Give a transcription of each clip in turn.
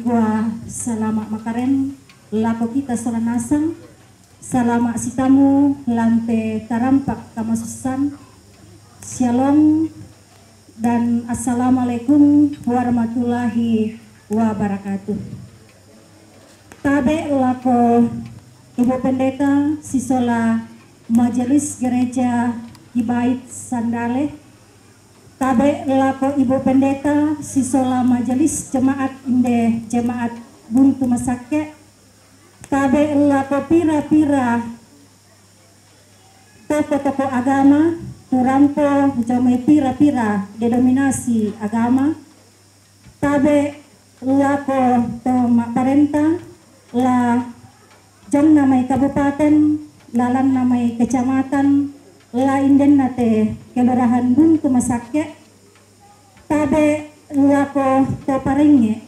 Wah, selama makaren lako kita solanasang, selama sitamu lante tarampak kamasusan. Shalom dan assalamualaikum warahmatullahi wabarakatuh. Tabe lako Ibu Pendeta Sisola Majelis Gereja Gibait Sandale. Tabe lako Ibu Pendeta Sisola Majelis Jemaat Inde Jemaat Buntu Masake. Tabe lako pira-pira toko-toko agama turampo jamai pira-pira denominasi agama. Tabe lako to parenta la jam namai kabupaten lalan namai kecamatan la inden nate kelurahan Buntu Masake. Tabe lako to parenge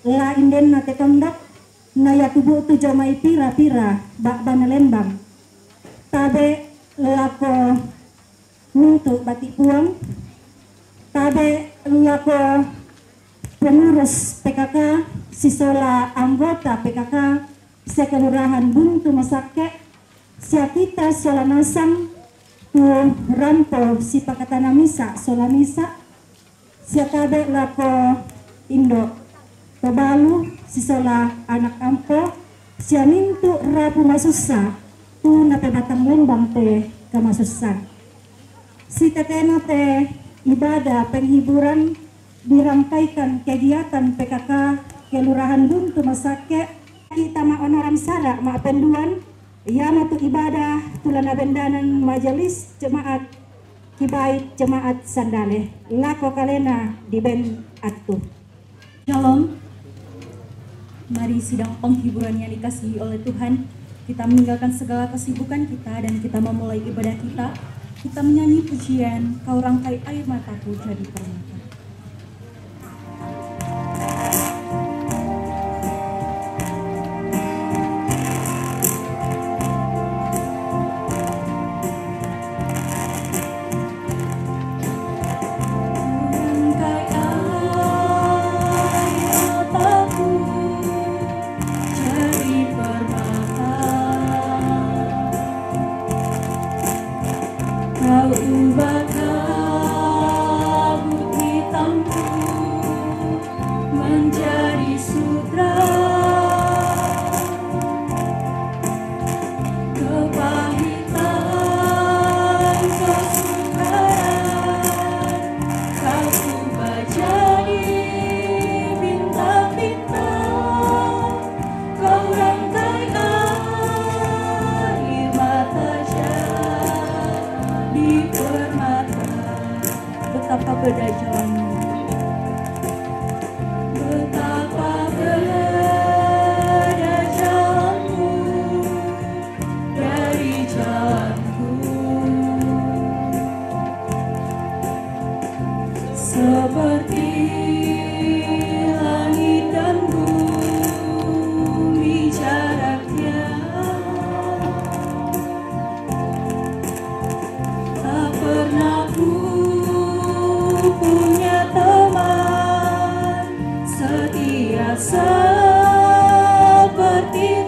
la inden nate tondok naya tubuh tu jamai pira-pira bak banalembang. Tabe lako untuk batik puang. Tabe lako pengurus PKK Sisola anggota PKK sekelurahan Buntu Masake. Siapita solanasang tu rampo si pakatana misa solamisa. Siakabe lako Indo Tobalu Sisola anak ampo. Siamintu rapu masusa tu nape batang lembang te kamasusan. Si tetena te ibadah penghiburan dirangkaikan kegiatan PKK Kelurahan Buntu Masake. Kita maonoran sara ma penduan ya matu ibadah tulana bendanan majelis jemaat Gibait Jemaat Sandale lako kalena di ben atu. Shalom. Mari sidang penghiburan yang dikasihi oleh Tuhan, kita meninggalkan segala kesibukan kita dan kita memulai ibadah kita. Kita menyanyi pujian Kau Rangkai Air Mataku Jadi Permata. Kau ubah kabut hitamku menjadi sutra, kepahitan kesukaran kau ubah jadi bintang-bintang. Kau rangkai air mata di permata. Betapa beda jalanmu, betapa beda jalanmu dari jalanku. Seperti langit dan bumi jaraknya, tak pernah ku punya teman setia seperti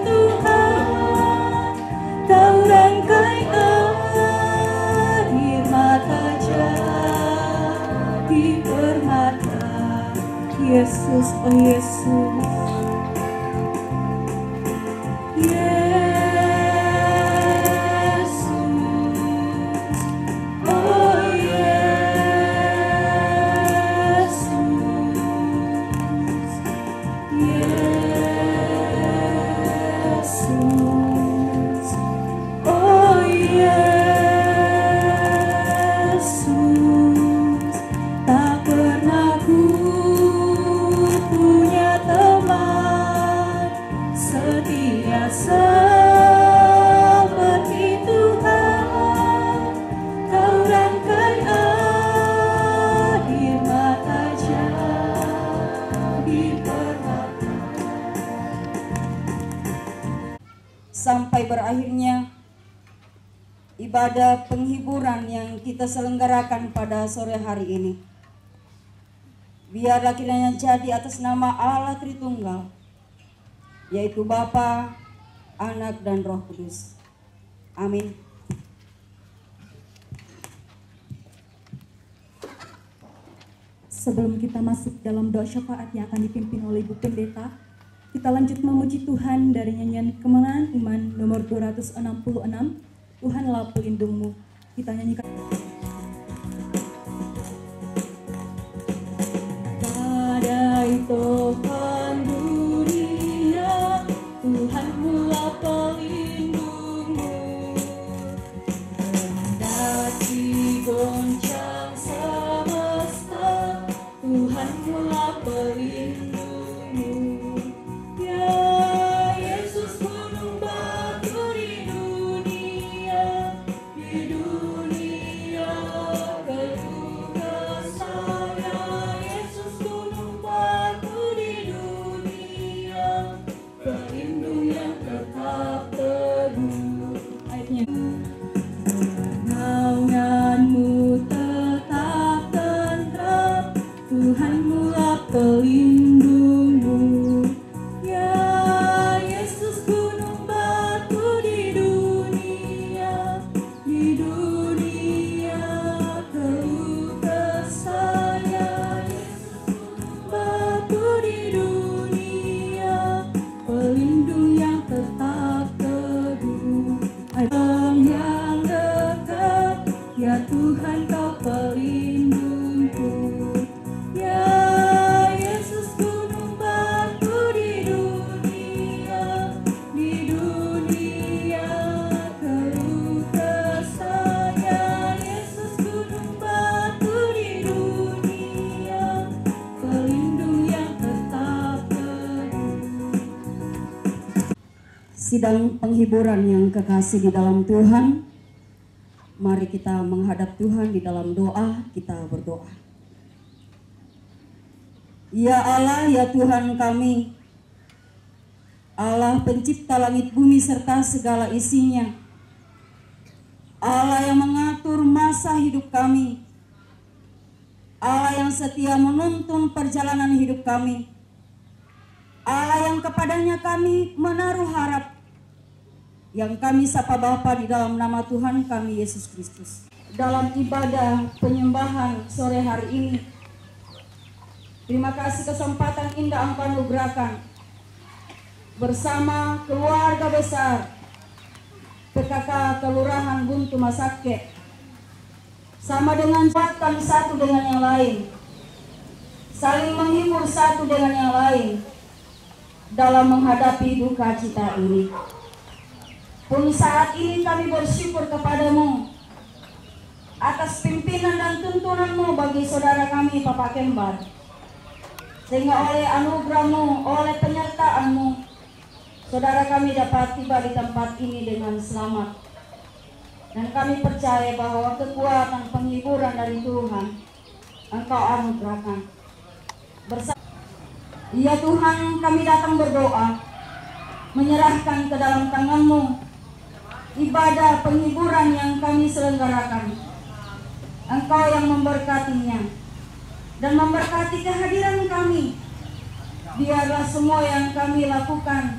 Tuhan. Kau rangkai air mata jadi permata. Yesus, oh Yesus, seperti Tuhan. Kau rangkai air mata jadi permata. Sampai berakhirnya ibadah penghiburan yang kita selenggarakan pada sore hari ini. Biarlah kiranya jadi atas nama Allah Tritunggal, yaitu Bapa, Anak, dan Roh Kudus. Amin. Sebelum kita masuk dalam doa syafaat yang akan dipimpin oleh Ibu Pendeta, kita lanjut memuji Tuhan dari nyanyian Kemenangan Iman nomor 266, Tuhanlah pelindungmu. Kita nyanyikan. Badai topan dunia, Tuhanmulah pelindungmu. Kendati goncang semesta, Tuhanmulah pelindungmu. Ya Yesus, gunung batu di dunia keluh kesah. Ya Yesus, gunung batu di dunia, pelindung yang tetap teguh. Ayatnya, naunganmu tetap tentram, Tuhanmulah pelindungmu. Ya Yesus, gunung batu di dunia keluh kesah. Ya Yesus, batu di dunia, pelindung yang tetap teguh. Yang dekat, ya Tuhan kau pelindungku. Ya Yesus, gunung batu di dunia keluh kesah. Ya Yesus, gunung batu di dunia, pelindung yang tetap teguh. Sidang penghiburan yang kekasih di dalam Tuhan, mari kita menghadap Tuhan di dalam doa. Kita berdoa. Ya Allah, ya Tuhan kami, Allah pencipta langit bumi serta segala isinya, Allah yang mengatur masa hidup kami, Allah yang setia menuntun perjalanan hidup kami, Allah yang kepadanya kami menaruh harap, yang kami sapa Bapa di dalam nama Tuhan kami Yesus Kristus. Dalam ibadah penyembahan sore hari ini, terima kasih kesempatan indah Engkau anugerahkan bersama keluarga besar PKK Kelurahan Buntu Masake, sama dengan kuatkan satu dengan yang lain, saling menghibur satu dengan yang lain dalam menghadapi duka cita ini. Pun saat ini kami bersyukur kepadamu atas pimpinan dan tuntunanmu bagi saudara kami Papa Kembar, sehingga oleh anugerahmu, oleh penyertaanmu, saudara kami dapat tiba di tempat ini dengan selamat. Dan kami percaya bahwa kekuatan penghiburan dari Tuhan Engkau anugerahkan. Ya Tuhan, kami datang berdoa, menyerahkan ke dalam tangan-Mu ibadah penghiburan yang kami selenggarakan. Engkau yang memberkatinya dan memberkati kehadiran kami. Biarlah semua yang kami lakukan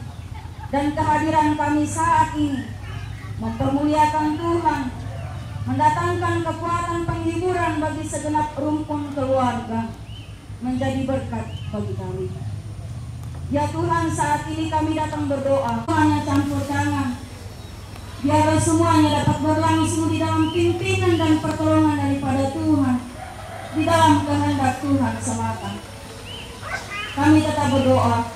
dan kehadiran kami saat ini mempermuliakan Tuhan, mendatangkan kekuatan penghiburan bagi segenap rumpun keluarga, menjadi berkat bagi kami. Ya Tuhan, saat ini kami datang berdoa, semuanya campur tangan. Biarlah semuanya dapat berlangsung di dalam pimpinan dan pertolongan daripada Tuhan, di dalam kehendak Tuhan semata. Kami tetap berdoa,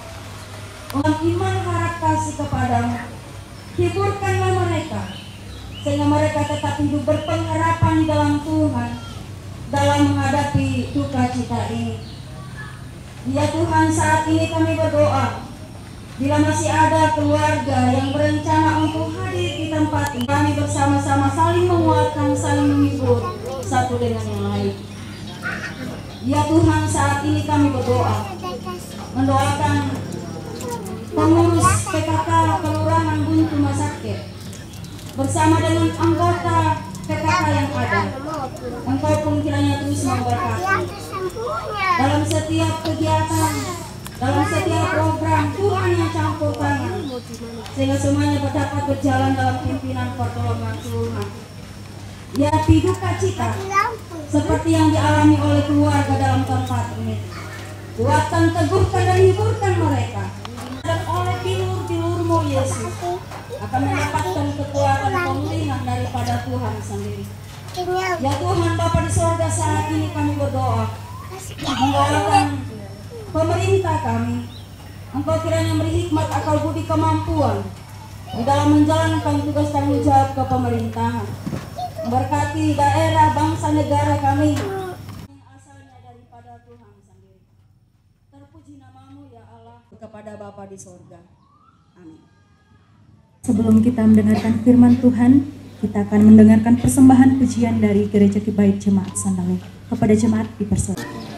dengan iman harap kasih kepadamu, hiburkanlah mereka, sehingga mereka tetap hidup berpengharapan di dalam Tuhan, dalam menghadapi duka cita ini. Ya Tuhan, saat ini kami berdoa, bila masih ada keluarga yang berencana untuk hadir di tempat ini, kami bersama-sama saling menguatkan, saling menghibur satu dengan yang lain. Ya Tuhan, saat ini kami berdoa, mendoakan pengurus PKK Kelurahan Buntu Masake bersama dengan anggota PKK yang ada. Engkau pun kiranya terus memberkati dalam setiap kegiatan dalam setiap program Tuhan yang campur tangan, sehingga semuanya dapat berjalan dalam pimpinan pertolongan Tuhan. Ya, duka cita seperti yang dialami oleh keluarga dalam tempat ini. Kuatkan, teguhkan dan hiburkan mereka, dan oleh bilur-bilur-Mu Yesus akan mendapatkan kekuatan pemulihan daripada Tuhan sendiri. Ya Tuhan Bapa di sorga, saat ini kami berdoa, mendoakan pemerintah kami. Engkau kiranya beri hikmat, akal budi, kemampuan di dalam menjalankan tugas tanggung jawab kepemerintahan. Berkati daerah, bangsa, negara kami yang asalnya daripada Tuhan sendiri. Terpuji nama-Mu ya Allah, kepada Bapa di sorga. Amin. Sebelum kita mendengarkan firman Tuhan, kita akan mendengarkan persembahan pujian dari Gereja Kebait Jemaat Sandale. Kepada jemaat dipersilakan.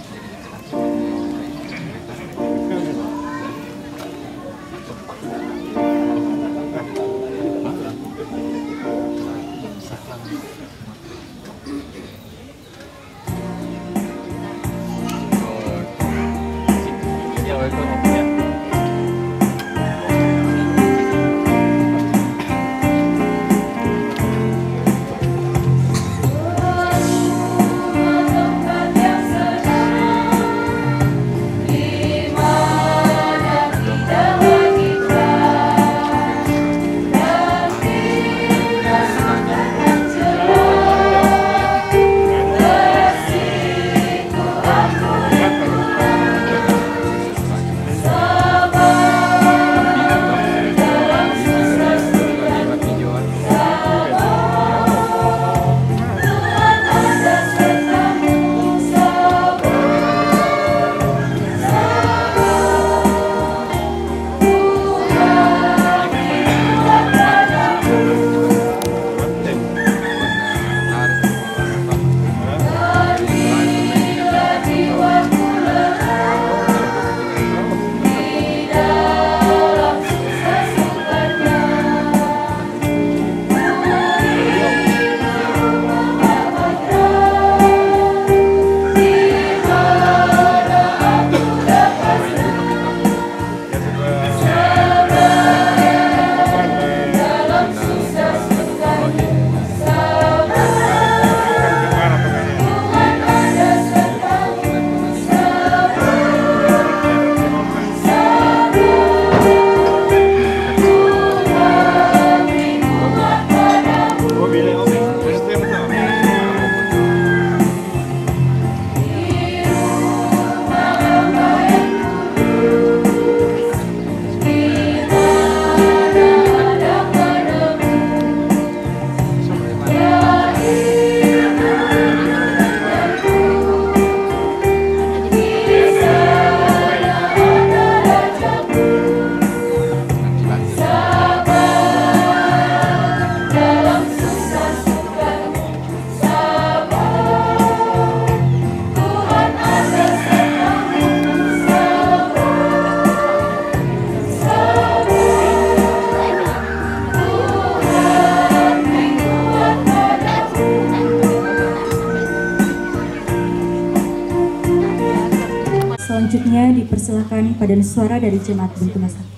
Selanjutnya dipersilakan paduan suara dari Jemaat Bintang Sakti.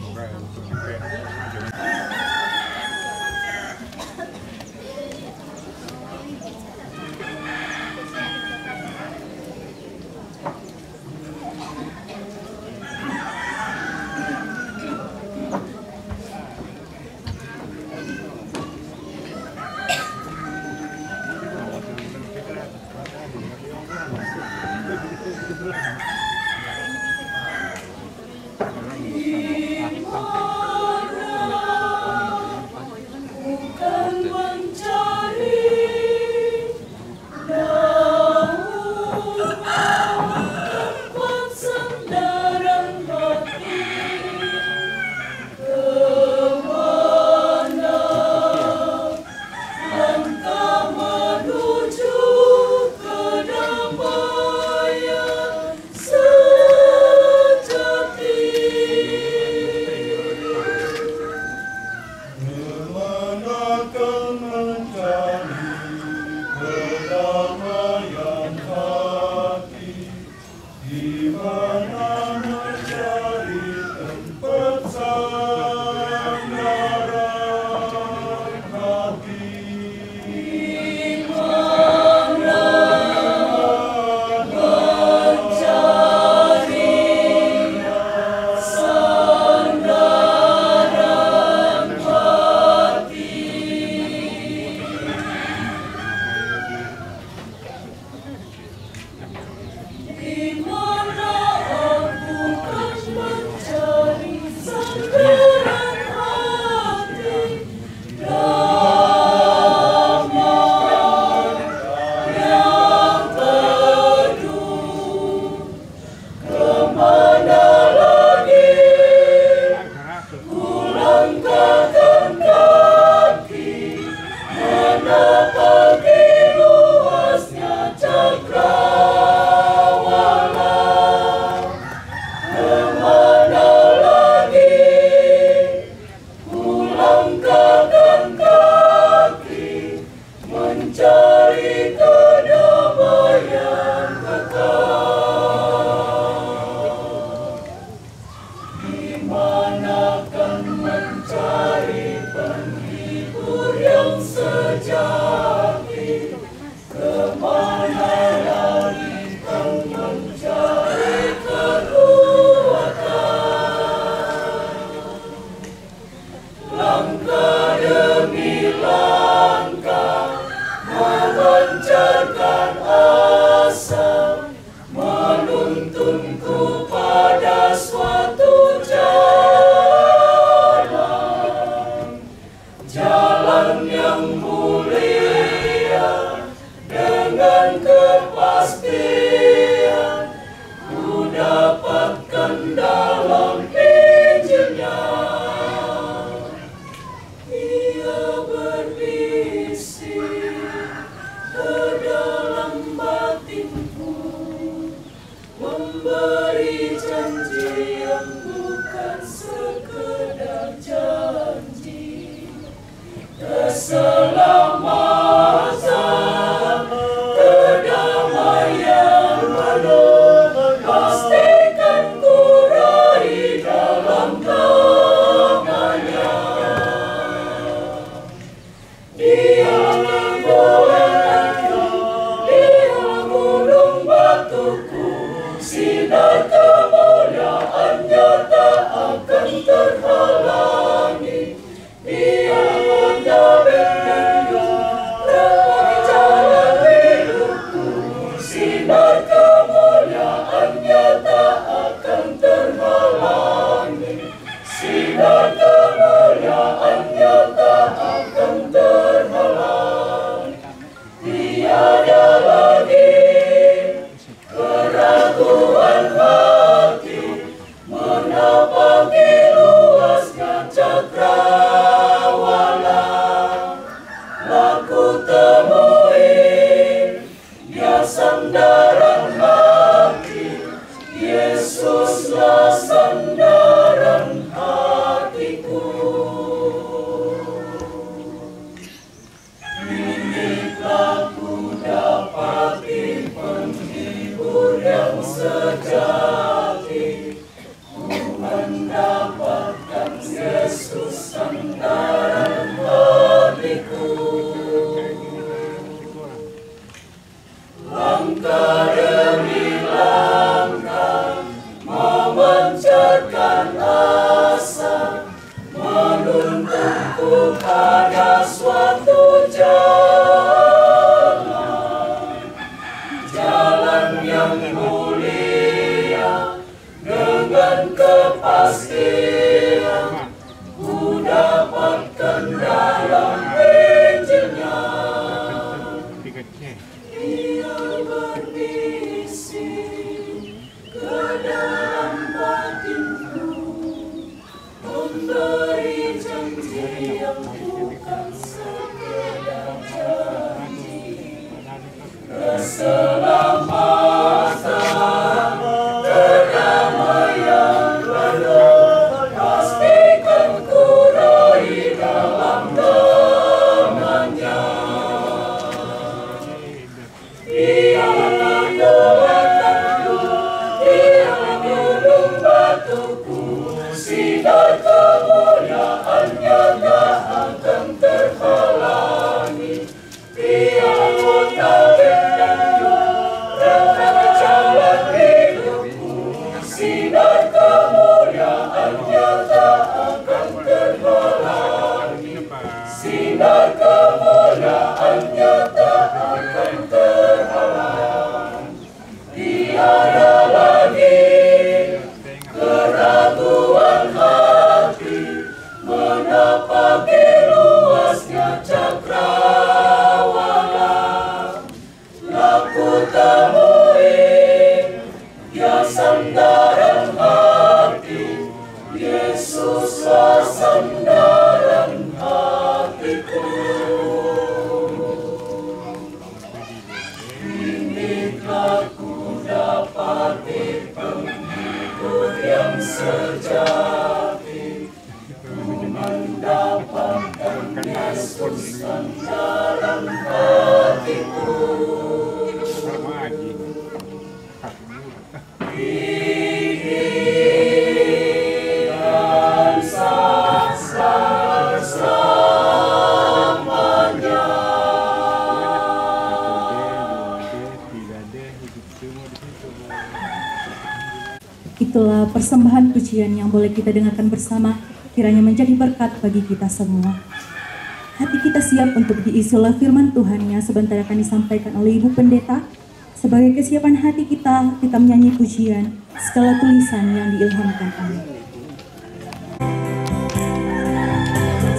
Di Langkahkan kaki menapaki luasnya cakrawala. Kemana lagi ku langkahkan kaki mencari kedamaian kekal. Di mana kan mencari penghibur yang sejati? Kemana lagi kan mencari kekuatan? Langkah demi langkah memancarkan asa, menuntunku pada suatu jalan, jalan yang mulia dengan kepastian ku dapatkan dalam Injilnya. Ia berbisik ke dalam batinku, memberi janji yang bukan sekedar janji. Keselamatan, kedamaian penuh, pastikan ku raih dalam tangannya. Dialah gunung batuku, sinar kemuliaannya tak akan terhalangi. Dia mendampingi jalan hidupku, sinar kemuliaannya tak akan terhalangi. Sinar kemuliaannya tak akan terhalangi. Tiada lagi keraguan hati menapaki luasnya cakrawala. Aku temui dia sandaran hati, Yesuslah sandaran hatiku. Iniklah ku dapati penghibur yang sejati, ku mendapatkan Yesus sandaran hatiku. Langkah demi langkah memancarkan asa, menuntunku pada suatu jalan, jalan yang mulia dengan kepastian ku dapatkan dalam Injilnya. Ia berbisik ke dalam batinku, memberi janji yang bukan sekedar janji. Keselamatan, kedamaian penuh, pastikan ku raih dalam tangannya. Dialah kekuatanku, dialah gunung batuku, sinar kemuliaannya tak akan terhalangi. Dia kota bentengku, mendapatkan Yesus dalam hatiku. Dan selamanya. Itulah persembahan pujian yang boleh kita dengarkan bersama, kiranya menjadi berkat bagi kita semua. Hati kita siap untuk diisi oleh firman Tuhan yang sebentar akan disampaikan oleh Ibu Pendeta. Sebagai kesiapan hati kita menyanyi pujian segala tulisan yang diilhamkan Allah.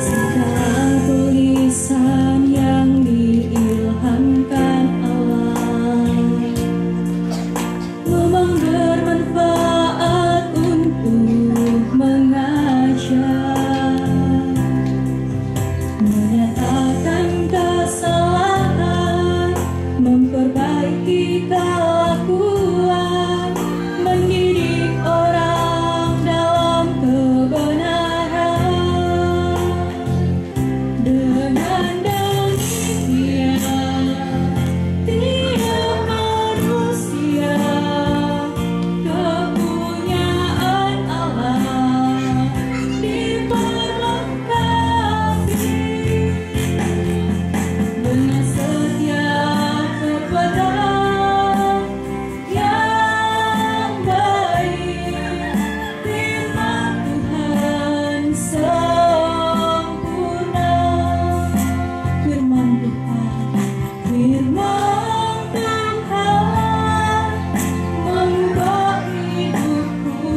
Segala tulisan yang diilhamkan Allah memang bermanfaat untuk mengajar, menyatakan kesalahan, memperbaiki kelakuan, mendidik orang dalam kebenaran. Dengan demikian tiap manusia kepunyaan Allah diperlengkapi dengan setia kepada yang baik. Firman Tuhan sempurna. Firman Tuhan mengubah hidupku.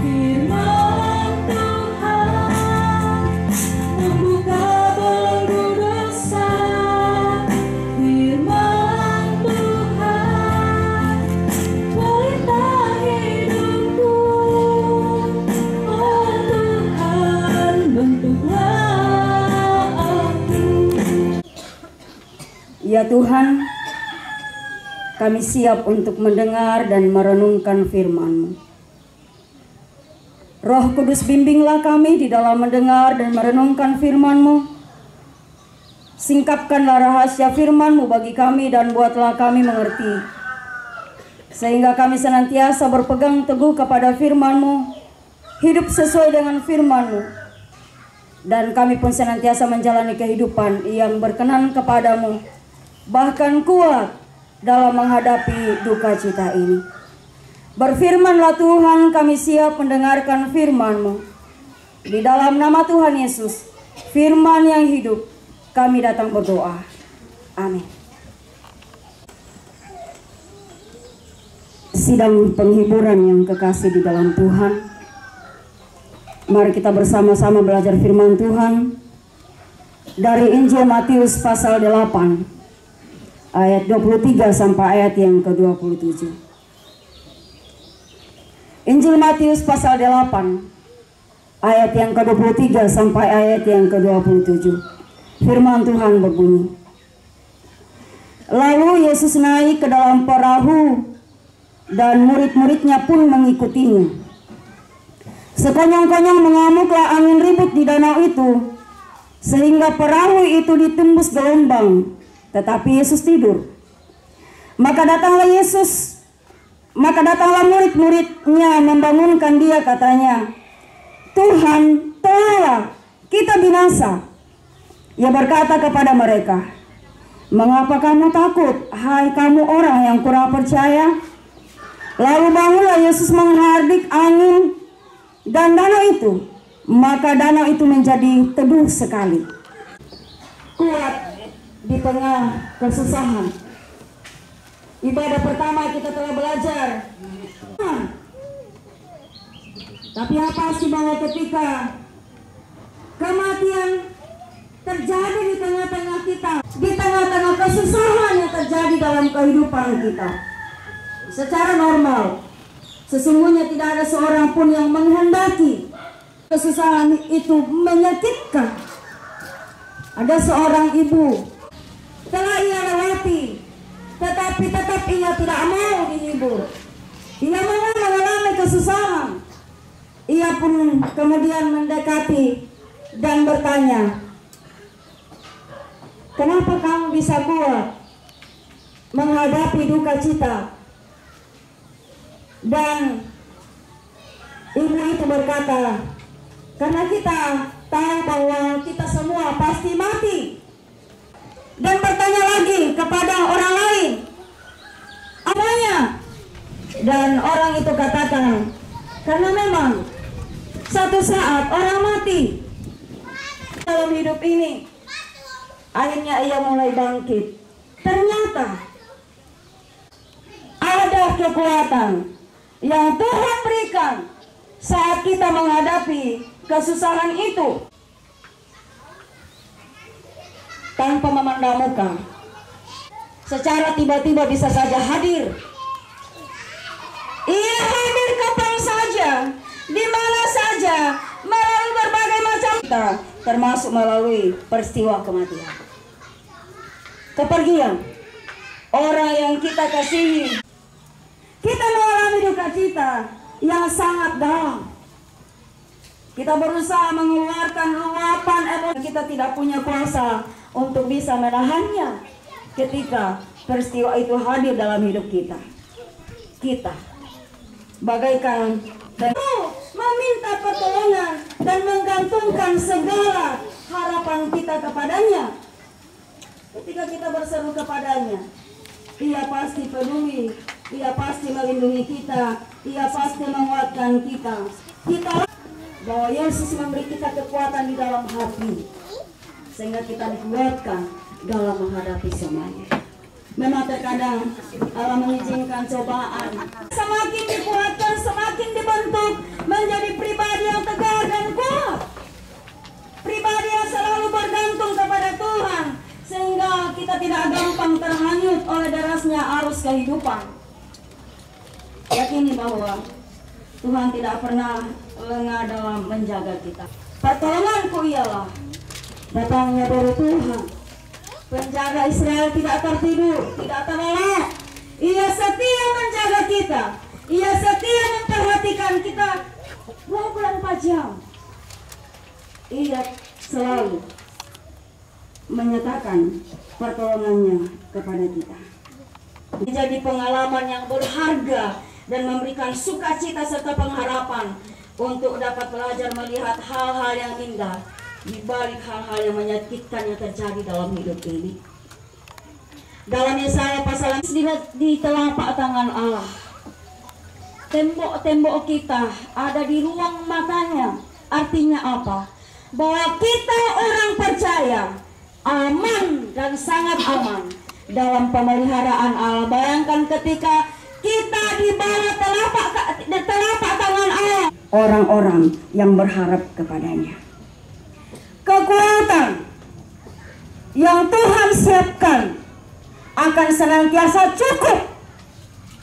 Firman Tuhan membuka belenggu dosa. Firman Tuhan pelita hidupku. Oh Tuhan, bentuklah aku. Ya Tuhan, kami siap untuk mendengar dan merenungkan firman-Mu. Roh Kudus, bimbinglah kami di dalam mendengar dan merenungkan firman-Mu. Singkapkanlah rahasia firman-Mu bagi kami dan buatlah kami mengerti, sehingga kami senantiasa berpegang teguh kepada firman-Mu, hidup sesuai dengan firman-Mu, dan kami pun senantiasa menjalani kehidupan yang berkenan kepadamu, bahkan kuat dalam menghadapi duka cita ini. Berfirmanlah Tuhan, kami siap mendengarkan firman-Mu. Di dalam nama Tuhan Yesus, firman yang hidup, kami datang berdoa. Amin. Sidang penghiburan yang kekasih di dalam Tuhan, mari kita bersama-sama belajar firman Tuhan dari Injil Matius pasal 8 ayat 23 sampai ayat yang ke-27. Injil Matius pasal 8 ayat yang ke-23 sampai ayat yang ke-27. Firman Tuhan berbunyi, lalu Yesus naik ke dalam perahu dan murid-muridnya pun mengikutinya. Sekonyong-konyong mengamuklah angin ribut di danau itu, sehingga perahu itu ditembus gelombang, tetapi Yesus tidur. Maka datanglah murid-muridnya membangunkan dia, katanya, Tuhan, tolonglah, kita binasa. Ia berkata kepada mereka, mengapa kamu takut, hai kamu orang yang kurang percaya? Lalu bangunlah Yesus menghardik angin dan danau itu, maka danau itu menjadi teduh sekali. Kuat di tengah kesusahan. Ibadah pertama kita telah belajar. Tapi apa sih bahwa ketika kematian terjadi di tengah-tengah kita, di tengah-tengah kesusahan yang terjadi dalam kehidupan kita, secara normal, sesungguhnya tidak ada seorang pun yang menghendaki kesusahan itu menyakitkan. Ada seorang ibu telah ia lewati, tetapi tetap ia tidak mau dihibur. Ia mau mengalami kesusahan. Ia pun kemudian mendekati dan bertanya, "Kenapa kamu bisa kuat menghadapi duka cita?" Dan ibu itu berkata, "Karena kita tahu bahwa kita semua pasti mati." Dan bertanya lagi kepada orang lain, "Apanya?" Dan orang itu katakan, "Karena memang satu saat orang mati dalam hidup ini." Akhirnya ia mulai bangkit. Ternyata ada kekuatan yang Tuhan berikan saat kita menghadapi kesusahan itu tanpa memandang muka. Secara tiba-tiba bisa saja hadir. Ia hadir kapan saja, di mana saja, melalui berbagai macam kita, termasuk melalui peristiwa kematian, kepergian orang yang kita kasihi. Kita mengalami duka cita yang sangat dalam. Kita berusaha mengeluarkan luapan emosi. Kita tidak punya kuasa untuk bisa menahannya ketika peristiwa itu hadir dalam hidup kita. Kita bagaikan meminta pertolongan dan menggantungkan segala harapan kita kepadanya. Ketika kita berseru kepadanya, Ia pasti peduli, Ia pasti melindungi kita, Ia pasti menguatkan kita. Kita bahwa Yesus memberi kita kekuatan di dalam hati, sehingga kita dikuatkan dalam menghadapi semuanya. Memang terkadang Allah mengizinkan cobaan, semakin dikuatkan, semakin dibentuk menjadi pribadi yang tegar dan kuat, pribadi yang selalu bergantung kepada Tuhan, sehingga kita tidak gampang terhanyut oleh derasnya arus kehidupan. Yakini bahwa Tuhan tidak pernah lengah dalam menjaga kita. Pertolonganku ialah datangnya dari Tuhan. Penjaga Israel tidak tertidur, tidak terlelap. Ia setia menjaga kita. Ia setia memperhatikan kita 24 jam. Ia selalu menyatakan pertolongannya kepada kita. Menjadi pengalaman yang berharga dan memberikan sukacita serta pengharapan untuk dapat belajar melihat hal-hal yang indah di balik hal-hal yang menyakitkan yang terjadi dalam hidup ini. Dalam Yesaya pasal di telapak tangan Allah. Tembok-tembok kita ada di ruang matanya. Artinya apa? Bahwa kita orang percaya aman dan sangat aman dalam pemeliharaan Allah. Bayangkan ketika kita di bawah telapak tangan Allah. Orang-orang yang berharap kepadanya. Kekuatan yang Tuhan siapkan akan senantiasa cukup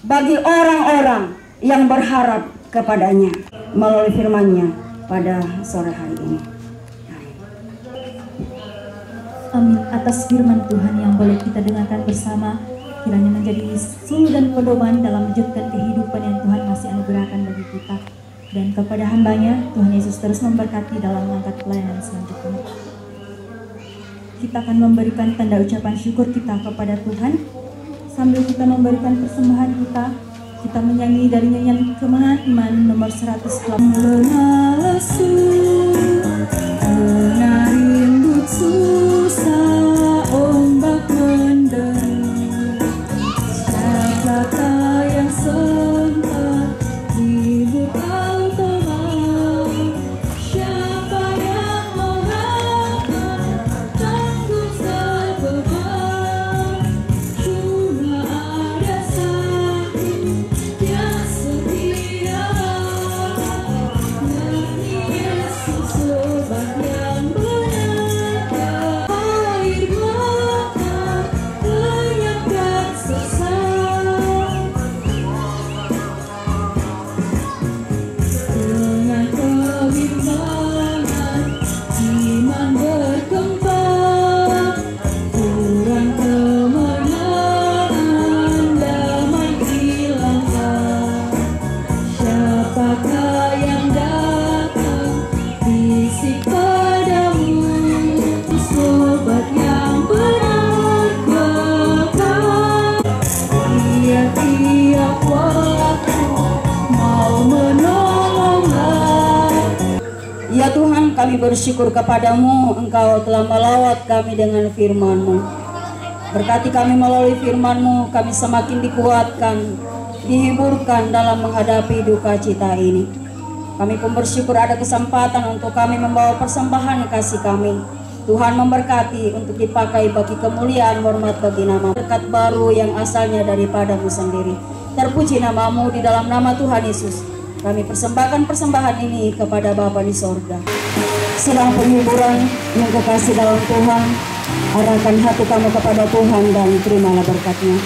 bagi orang-orang yang berharap kepadanya melalui firman-Nya pada sore hari ini. Amin. Atas firman Tuhan yang boleh kita dengarkan bersama, kiranya menjadi suluh dan pedoman dalam wujudkan kehidupan yang Tuhan masih anugerahkan bagi kita. Dan kepada hambanya, Tuhan Yesus terus memberkati dalam langkah pelayanan selanjutnya. Kita akan memberikan tanda ucapan syukur kita kepada Tuhan. Sambil kita memberikan persembahan kita, kita menyanyi dari nyanyian Kemenangan Iman nomor 108. Rindu susah, ombak menderu, siapakah yang sempat dibuka teman, siapa yang mengangkat tanggung sebeban, cuma ada satu yang setia, yakni Yesus. Ya Tuhan, kami bersyukur kepadamu, Engkau telah melawat kami dengan firman-Mu. Berkati kami melalui firman-Mu, kami semakin dikuatkan, dihiburkan dalam menghadapi duka cita ini. Kami pun bersyukur ada kesempatan untuk kami membawa persembahan kasih kami. Tuhan memberkati untuk dipakai bagi kemuliaan hormat bagi nama berkat baru yang asalnya daripada-Mu sendiri. Terpuji nama-Mu di dalam nama Tuhan Yesus. Kami persembahkan persembahan ini kepada Bapa di sorga. Sedang penghiburan yang kekasih dalam Tuhan, arahkan hati kamu kepada Tuhan dan terimalah berkat-Nya.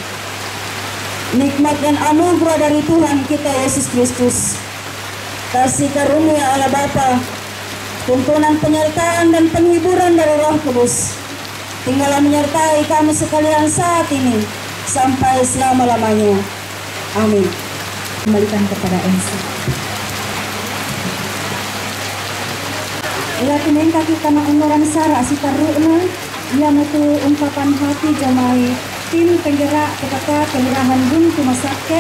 Nikmat dan anugerah dari Tuhan kita Yesus Kristus, kasih karunia Allah Bapa, tuntunan penyertaan dan penghiburan dari Roh Kudus, tinggallah menyertai kami sekalian saat ini sampai selama-lamanya. Amin. Kembalikan kepada MC. Ilakunin kaki kana umuran sara sikaruna, ia metu ungkapan hati jamai tim penggerak PKK Kelurahan Buntu Masake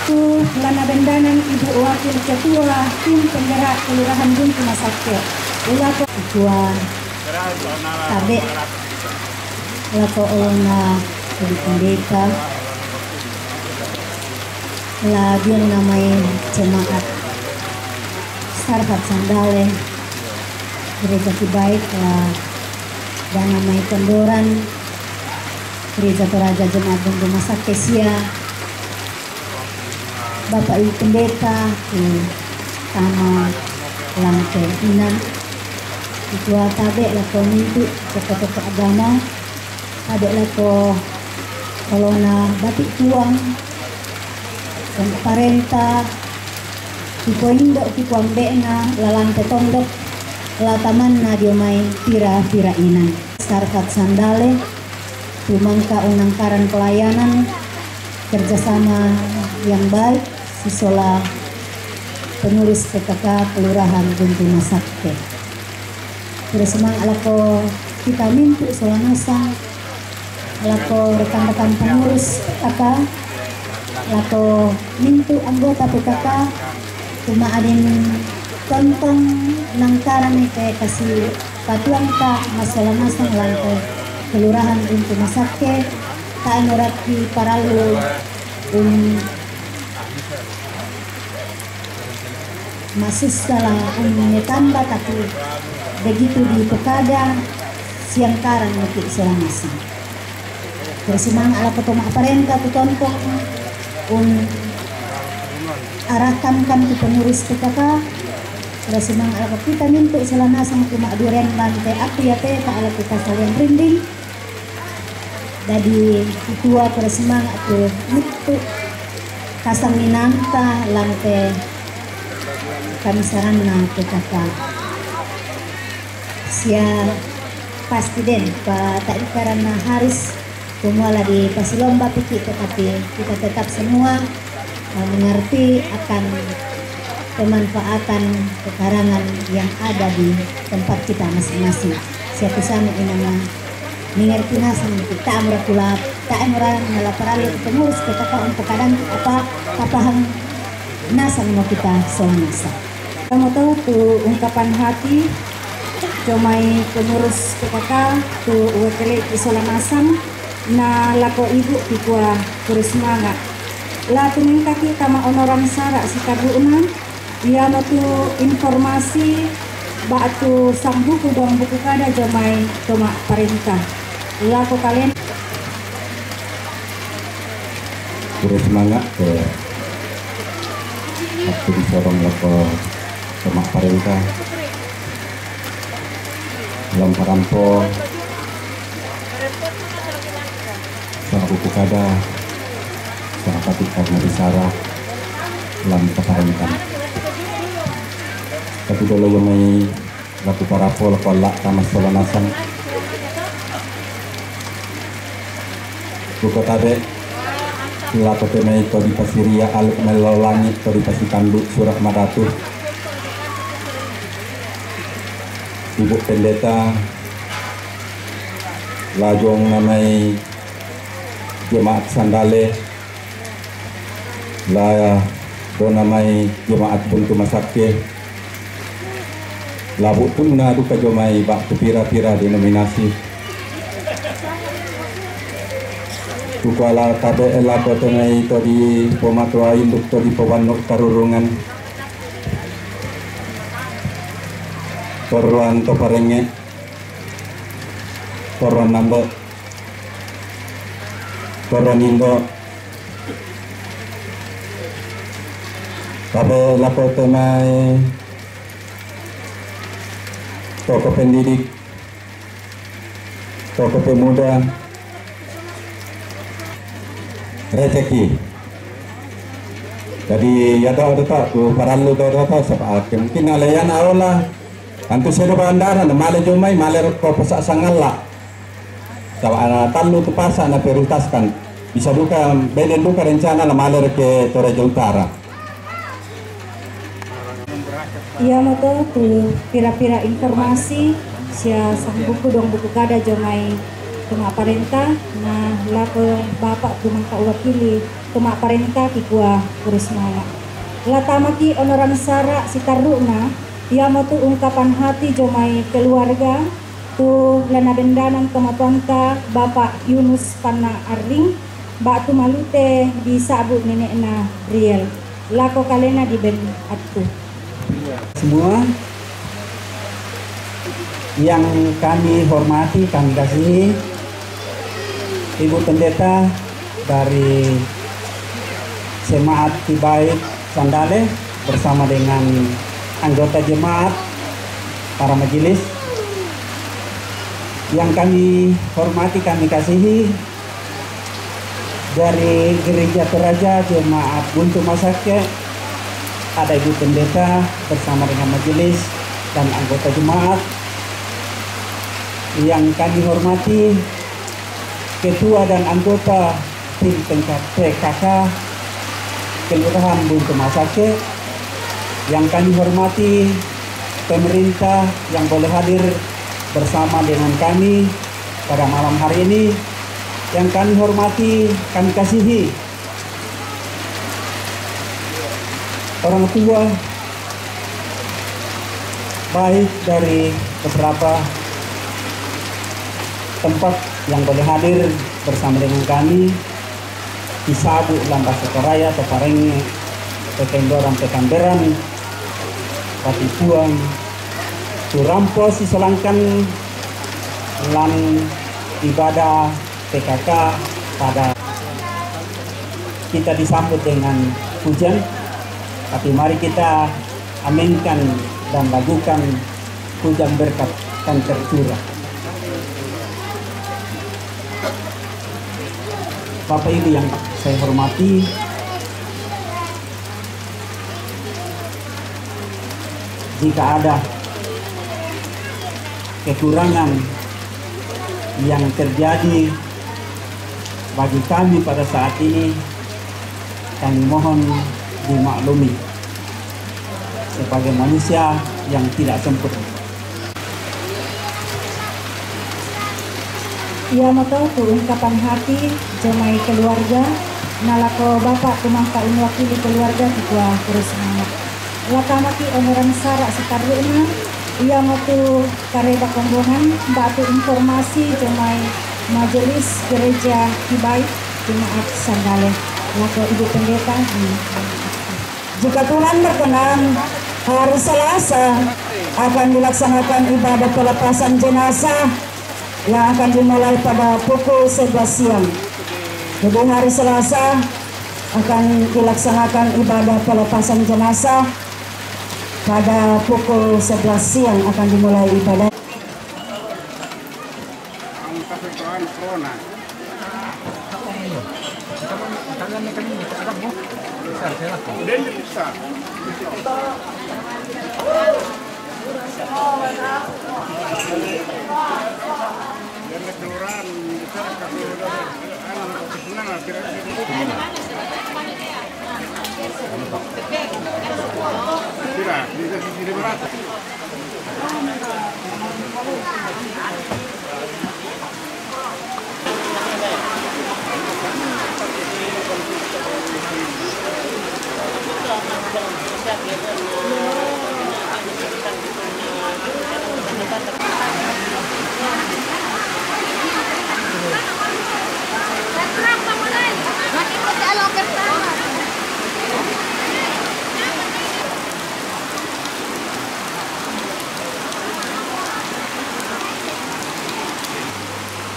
tu lana bendanan Ibu Wakil Ketua tim penggerak Kelurahan Buntu Masake. Ilaku ketua tabe lako olona jadi pendeta lagi yang namanya jemaat Sarfat Sandale Gereja Kibaik dan namanya Kondoran Gereja Toraja Jemaat Buntu Masake Sia Bapak Ibu Pendeta di Tama Lantai Inan Ketua Tabe lako mintu tokoh-tokoh agama Tabe lako kolona batik tuang dan parenta Tiko Indo, Tiko Ambena, Lalante Tondok, Lataman na diomay pira-pira inan. Sarfat Sandale, tumangka unangkaran pelayanan, kerjasama yang baik, sisola penulis PKK Kelurahan Buntu Masake. Terus semang alako kita mintu solanasang, alako rekan-rekan pengurus PKK, lako mintu anggota PKK cuma adin tontong nangkaran ite kasih patuang ka masalah lantai Kelurahan Buntu Masake ta enuraki paralu masih salah metamba tapi begitu di pekada siang karang nanti selamasa bersimang ala ketoma aparenta tu tontong arahkan ke pengurus PKK bersimang ala kita mintu selana sama cuma durian lantai api ya teh tak ala kita salian rinding jadi ketua bersimang atau mintu kasang minanta lantai kami sarana PKK sia pasti den pak tak karena Haris kumala di Pasilomba pikir tetapi kita tetap semua mengerti akan pemanfaatan pekarangan yang ada di tempat kita masing-masing. Siapa sana inama mengerti nasa kita amrakulap tak amran melaparali pengurus PKK untuk kadang apa hang nasa mau kita soalnya. Kamu tahu tuh ungkapan hati comai pengurus PKK tuh wakil isolanasang na lako ibu tikwa terus semangat la tuning kaki kama onoran sara sikaruna ia matu informasi batu sang buku dong buku kada jamai toma perintah lako kalian terus semangat ke waktu disorong lako toma perintah dalam parampo sang buku kada sang patik karena disarah dalam keparentan tapi dulu yang may laku parapo lakolak tamas solanasan buku tabe laku temay to di pasiria aluk melolangit to di pasikandu surat maratu ibu pendeta lajong namay Jemaat Sandale la do namay Jemaat Buntu Masake Labu tuna duka jomai bak pira-pira denominasi. Tukala tabe elapo tenai to di pomatua induk to di pewanuk karurungan. Toruan to parenge. Toruan nambe. Toruan indo. Tabe elapo tenai toko pendidik, toko pemuda, rezeki. Jadi ya tahu tak tu paralu tahu sebab mungkin alayan awallah antu sedo bandara na male jomai male ko pasak sangalla. Tawa talu tu pasak na prioritaskan bisa duka beden duka rencana na male ke Toraja Utara. Ia moto tu pira-pira informasi sia sang buku dong buku kada jomai tuma parenta na lako bapak tu mangka wakili tuma parenta kikua kurismaya. Latamaki onoran sara sitaruna ia moto ungkapan hati jomai keluarga tu lana bendanan kematuanka bapak Yunus Panna Arling bak tu malute di sabu nenekna Riel lako kalena di ben atu. Semua yang kami hormati, kami kasihi, Ibu Pendeta dari Jemaat Kibait Sandale bersama dengan anggota jemaat, para majelis yang kami hormati, kami kasihi, dari Gereja Toraja Jemaat Buntu Masake ada Ibu Pendeta bersama dengan majelis dan anggota jemaat yang kami hormati, ketua dan anggota tim PKK Kelurahan Buntu Masake yang kami hormati, pemerintah yang boleh hadir bersama dengan kami pada malam hari ini, yang kami hormati, kami kasihi orang tua baik dari beberapa tempat yang boleh hadir bersama dengan kami di Sabu Lampas Sokoraya, Toparenge, Pekendoran, Pekamberan, Patipuang, Turampos, Sisolangkan, lan ibadah PKK pada kita disambut dengan hujan. Tapi mari kita aminkan dan lakukan hujan berkat dan tercurah. Bapak Ibu yang saya hormati, jika ada kekurangan yang terjadi bagi kami pada saat ini, kami mohon dimaklumi sebagai manusia yang tidak sempurna. Ia moto tu ungkapan hati jomai keluarga nalako bapak tumangka wakili keluarga kikua kurusmana. Latamaki onoran sara setaruna ia moto kareba kombongan batu informasi jomai majelis gereja Kibait Jemaat Sandale lako Ibu Pendeta di. Jika Tuhan berkenan, hari Selasa akan dilaksanakan ibadah pelepasan jenazah yang akan dimulai pada pukul 11 siang. Jadi hari Selasa akan dilaksanakan ibadah pelepasan jenazah pada pukul 11 siang akan dimulai ibadah.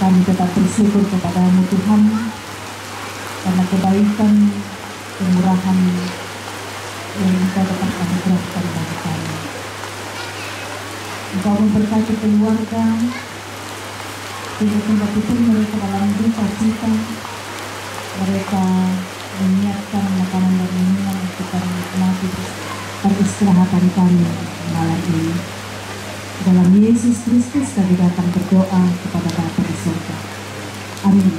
Kami tetap bersyukur kepada-Mu Tuhan karena kebaikan, kemurahan yang Engkau tetap anugerahkan bagi kami. Engkau memberkati keluarga, tiba-tiba itu mereka dalam duka cita, mereka menyiapkan makanan dan minuman untuk kami nikmati peristirahatan kami malam ini. Dalam Yesus Kristus kami datang berdoa kepada Bapa di surga. Amin.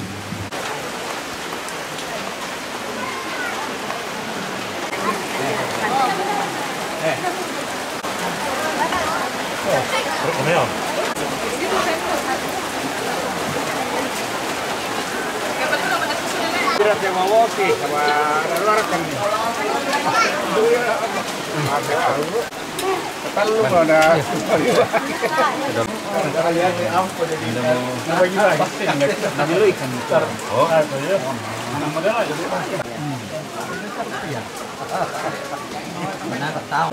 Kira sama Woki, sama luar kan nih. Kalau lu ada, cara lihat nih apa jadi. Bagi lagi, dulu ikan. Oh, mana model aja dulu. Mana tahu.